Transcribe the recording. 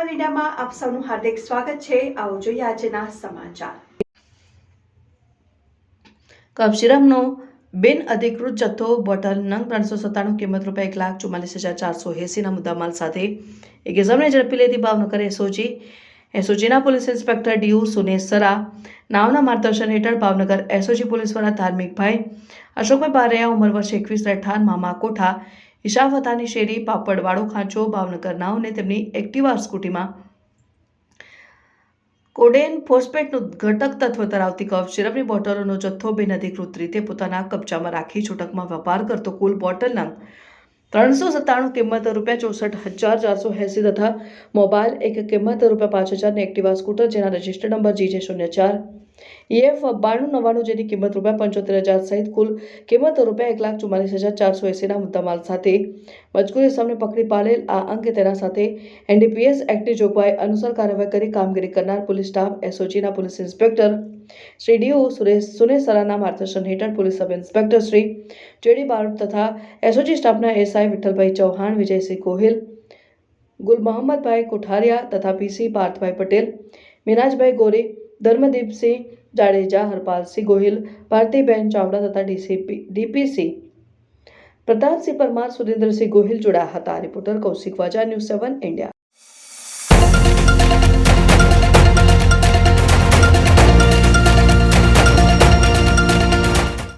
સેવન ઇન્ડિયામાં આપ સૌનું હાર્દિક સ્વાગત છે। આવો જોઈએ આજના સમાચાર। કફ સિરપનો બિન અધિકૃત જથ્થો બોટલ નંગ 397 કિંમત રૂપિયા 1,44,480ના મુદ્દામાલ સાથે એક ઇસમને ઝડપી લેતી ભાવનગર એસઓજીના પોલીસ ઇન્સ્પેક્ટર ડીયુ સુનેસરા નાવના માર્ગદર્શન હેઠળ ભાવનગર એસઓજી પોલીસ દ્વારા ધાર્મિકભાઈ અશોકભાઈ બારૈયા ઉંમર વર્ષ 21 રહેઠાણ મામા કોઠા ઈશાવતાની શેરી પાપડવાળો ખાંચો ભાવનગર નાવને તેમની એક્ટિવા સ્કૂટીમાં કોડેન ફોસ્ફેટનું ઘટક તત્વ ધરાવતી કફ સિરપની બોટલોનો જથ્થો બિનઅધિકૃત રીતે પોતાના કબજામાં રાખી છૂટકમાં વેપાર કરતો કુલ બોટલ નંગ 397 કિંમત રૂપિયા 64,480 તથા મોબાઈલ એક કિંમત રૂપિયા 5,000 એક્ટિવા સ્કૂટર જેના રજિસ્ટર્ડ નંબર GJ04 EF 9299 જેની કિંમત રૂપિયા 75,000 સહિત કુલ કિંમત રૂપિયા 1,44,480ના મુદ્દામાલ સાથે મજકૂર ઇસમને પકડી પાડેલ। આ અંગે તેના સાથે NDPS એક્ટની જોગવાઈ અનુસાર કાર્યવાહી કરી કામગીરી કરનાર પોલીસ સ્ટાફ એસઓજીના પોલીસ ઇન્સ્પેક્ટર શ્રી ડીયુ સુનેસરાના માર્ગદર્શન હેઠળ police sub inspector Shri JD Barot તથા એસઓજી સ્ટાફના SI વિઠ્ઠલભાઈ ચૌહાણ, વિજયસિંહ ગોહિલ, ગુલ મોહમ્મદભાઈ કોઠારિયા તથા PC પાર્થભાઈ પટેલ, મિનાજભાઈ ગોરે, ધર્મદીપસિંહ જાડેજા, હરપાલસિંહ ગોહિલ, ભારતીબેન ચાવડા તથા DPC પ્રતાપસિંહ પરમાર, સુરેન્દ્રસિંહ ગોહિલ જોડાયા હતા। રિપોર્ટર કૌશિક વાજા, ન્યૂઝ 7 ઇન્ડિયા।